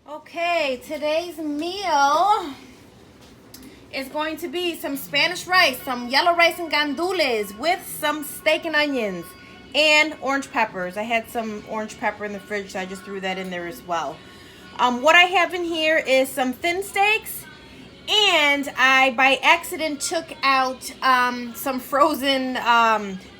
Okay, today's meal is going to be some Spanish rice, some yellow rice and gandules with some steak and onions and orange peppers. I had some orange pepper in the fridge, so I just threw that in there as well. What I have in here is some thin steaks, and I by accident took out some frozen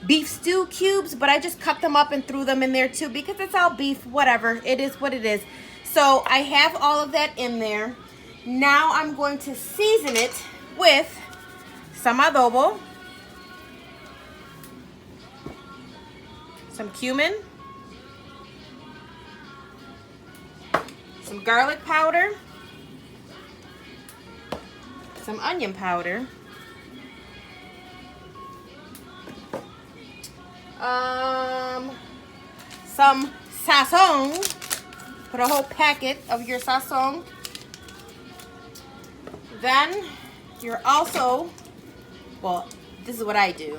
beef stew cubes, but I just cut them up and threw them in there too because it's all beef, whatever. It is what it is. So I have all of that in there. Now I'm going to season it with some adobo, some cumin, some garlic powder, some onion powder, some sazon. Put a whole packet of your sazon. Then you're also, well, this is what I do.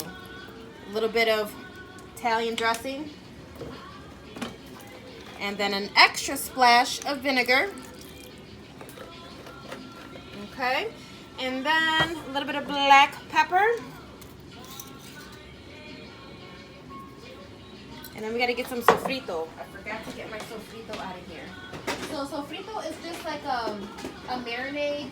A little bit of Italian dressing. And then an extra splash of vinegar. Okay. And then a little bit of black pepper. And then we got to get some sofrito. I forgot to get my sofrito out of here. So sofrito is just like a marinade.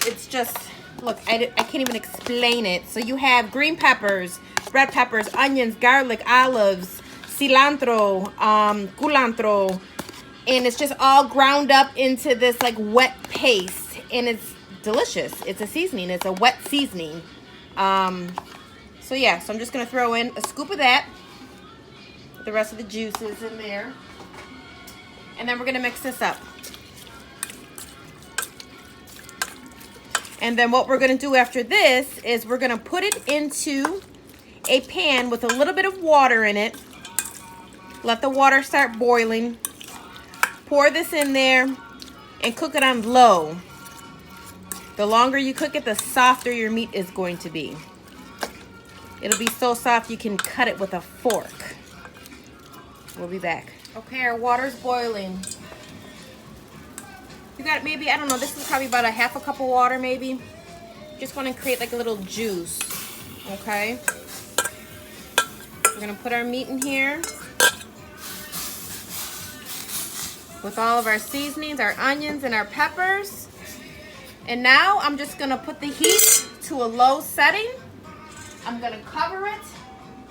It's just, look, I can't even explain it. So you have green peppers, red peppers, onions, garlic, olives, cilantro, culantro. And it's just all ground up into this like wet paste. And it's delicious. It's a seasoning. It's a wet seasoning. So yeah, so I'm just going to throw in a scoop of that. With the rest of the juices in there. And then we're going to mix this up. And then what we're going to do after this is we're going to put it into a pan with a little bit of water in it. Let the water start boiling. Pour this in there and cook it on low. The longer you cook it, the softer your meat is going to be. It'll be so soft you can cut it with a fork. We'll be back. Okay, our water's boiling. You got maybe, I don't know, this is probably about a half a cup of water maybe. Just want to create like a little juice. Okay. We're going to put our meat in here. With all of our seasonings, our onions and our peppers. And now I'm just going to put the heat to a low setting. I'm going to cover it,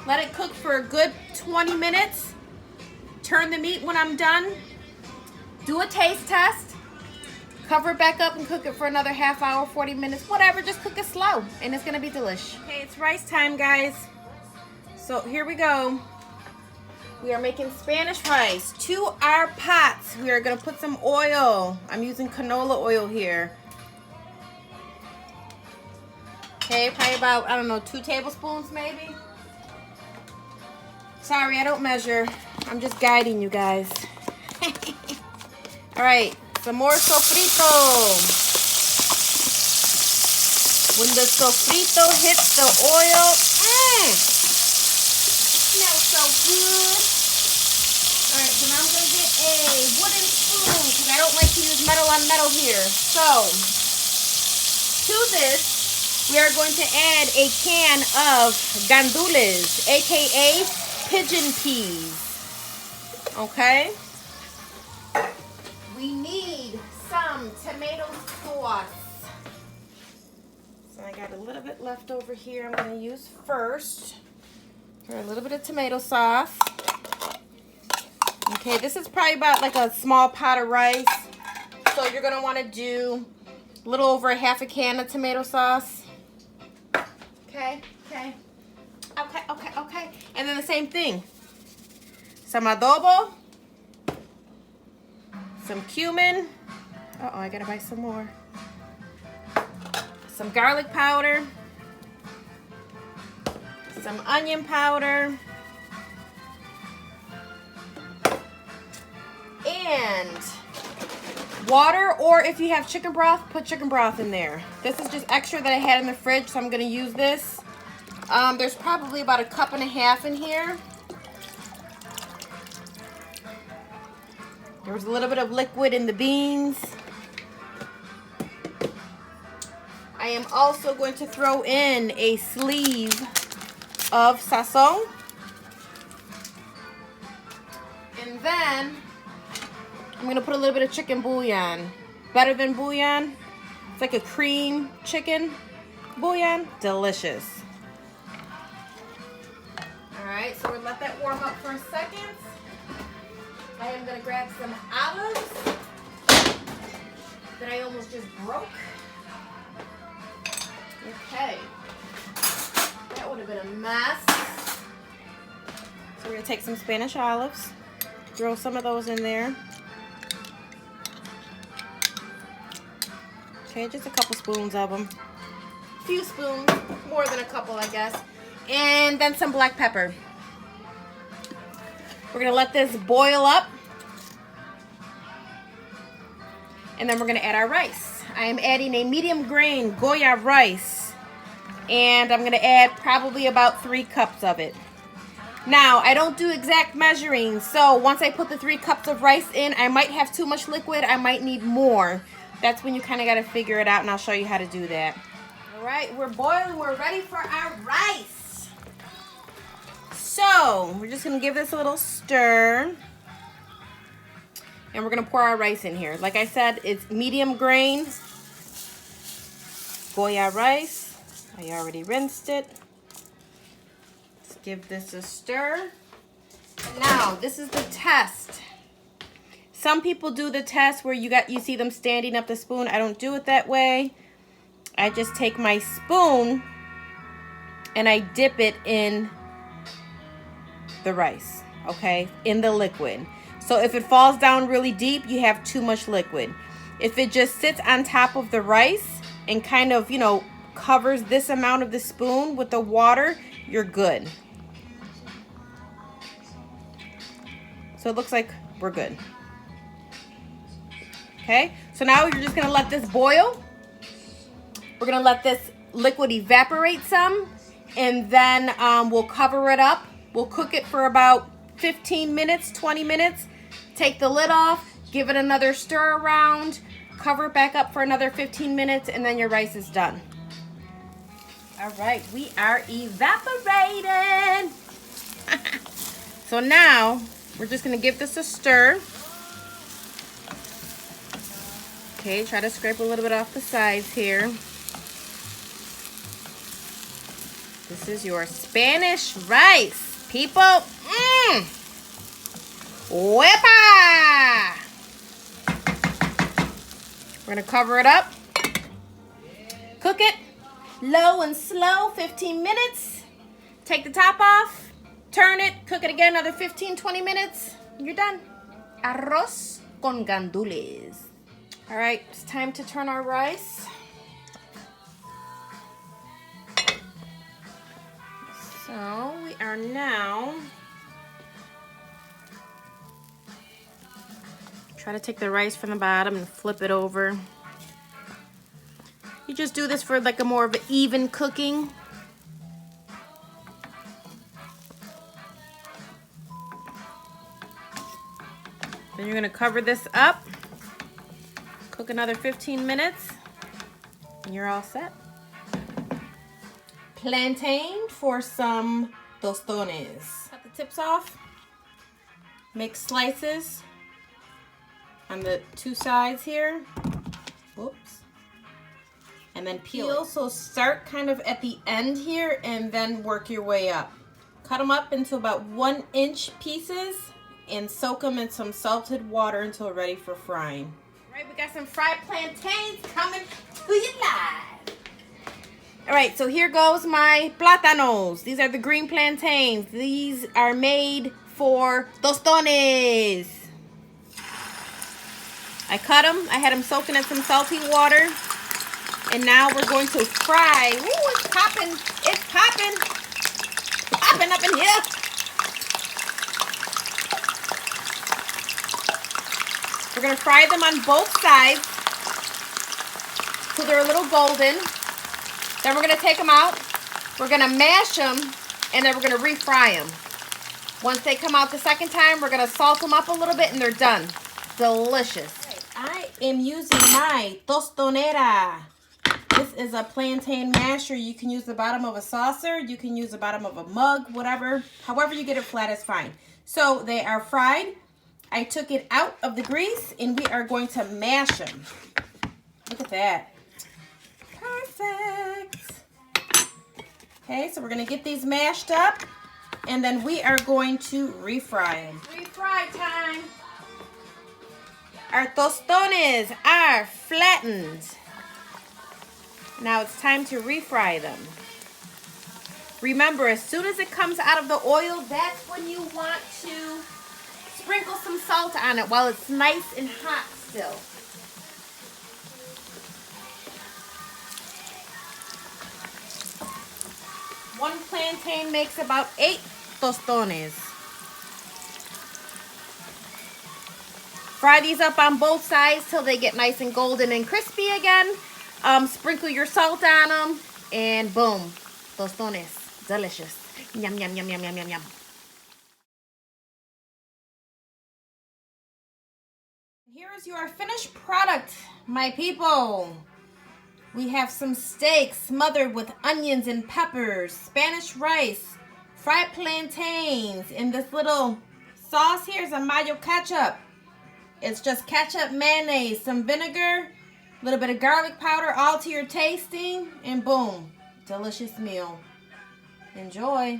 let it cook for a good 20 minutes, turn the meat when I'm done, do a taste test, cover it back up and cook it for another half hour, 40 minutes, whatever, just cook it slow and it's going to be delish. Okay, it's rice time, guys. So here we go. We are making Spanish rice. To our pots, we are going to put some oil. I'm using canola oil here. Okay, probably about, I don't know, 2 tablespoons maybe. Sorry, I don't measure. I'm just guiding you guys. All right, some more sofrito. When the sofrito hits the oil, smells so good. All right, so now I'm gonna get a wooden spoon because I don't like to use metal on metal here. So, to this, we are going to add a can of gandules, aka pigeon peas. Okay? We need some tomato sauce. So I got a little bit left over here I'm going to use first. For a little bit of tomato sauce. Okay, this is probably about like a small pot of rice. So you're going to want to do a little over a half a can of tomato sauce. Okay. And then the same thing. Some adobo. Some cumin. Uh-oh, I gotta buy some more. Some garlic powder. Some onion powder. And water, or if you have chicken broth, put chicken broth in there. This is just extra that I had in the fridge, so I'm going to use this. There's probably about 1.5 cups in here. There was a little bit of liquid in the beans. I am also going to throw in a sleeve of sazon. And then I'm going to put a little bit of chicken bouillon. Better than bouillon. It's like a cream chicken bouillon. Delicious. Alright, so we'll let that warm up for a second. I am going to grab some olives that I almost just broke. Okay. That would have been a mess. So we're going to take some Spanish olives. Throw some of those in there. Okay, just a couple spoons of them. A few spoons, more than a couple, I guess. And then some black pepper. We're gonna let this boil up. And then we're gonna add our rice. I am adding a medium grain Goya rice. And I'm gonna add probably about 3 cups of it. Now, I don't do exact measuring, so once I put the 3 cups of rice in, I might have too much liquid, I might need more. That's when you kind of got to figure it out, and I'll show you how to do that. All right, we're boiling, we're ready for our rice. So, we're just going to give this a little stir. And we're going to pour our rice in here. Like I said, it's medium grain Goya rice. I already rinsed it. Give this a stir. And now, this is the test. Some people do the test where you see them standing up the spoon. I don't do it that way. I just take my spoon and I dip it in the rice, okay? In the liquid. So if it falls down really deep, you have too much liquid. If it just sits on top of the rice and kind of, you know, covers this amount of the spoon with the water, you're good. So it looks like we're good. Okay, so now you're just gonna let this boil. We're gonna let this liquid evaporate some, and then we'll cover it up. We'll cook it for about 15 minutes, 20 minutes. Take the lid off, give it another stir around, cover it back up for another 15 minutes, and then your rice is done. All right, we are evaporating. So now, we're just gonna give this a stir. Okay, try to scrape a little bit off the sides here. This is your Spanish rice, people. Wepa! We're gonna cover it up. Cook it low and slow, 15 minutes. Take the top off. Turn it, cook it again another 15-20 minutes. You're done. Arroz con gandules. All right, it's time to turn our rice. So we are now, try to take the rice from the bottom and flip it over. You just do this for like a more of an even cooking. Then you're gonna cover this up, cook another 15 minutes, and you're all set. Plantain for some tostones. Cut the tips off, make slices on the 2 sides here. Whoops. And then peel. So start kind of at the end here and then work your way up. Cut them up into about 1-inch pieces and soak them in some salted water until ready for frying. All right, we got some fried plantains coming to you live. All right, so here goes my plátanos. These are the green plantains. These are made for tostones. I cut them. I had them soaking in some salty water. And now we're going to fry. Ooh, it's popping. It's popping. Popping up in here. We're going to fry them on both sides so they're a little golden. Then we're going to take them out. We're going to mash them, and then we're going to refry them. Once they come out the second time, we're going to salt them up a little bit, and they're done. delicious. I am using my tostonera. This is a plantain masher. You can use the bottom of a saucer. You can use the bottom of a mug, whatever. However you get it flat is fine. So they are fried. I took it out of the grease and we are going to mash them. Look at that. Perfect. Okay, so we're going to get these mashed up and then we are going to refry them. Refry time. Our tostones are flattened. Now it's time to refry them. Remember, as soon as it comes out of the oil, that's when you want to sprinkle some salt on it while it's nice and hot still. One plantain makes about 8 tostones. Fry these up on both sides till they get nice and golden and crispy again. Sprinkle your salt on them, and boom, tostones, delicious. Yum, yum, yum, yum, yum, yum, yum. Here is your finished product, my people. We have some steak smothered with onions and peppers, Spanish rice, fried plantains, and this little sauce here is a mayo ketchup. It's just ketchup, mayonnaise, some vinegar, a little bit of garlic powder, all to your tasting, and boom, delicious meal. Enjoy.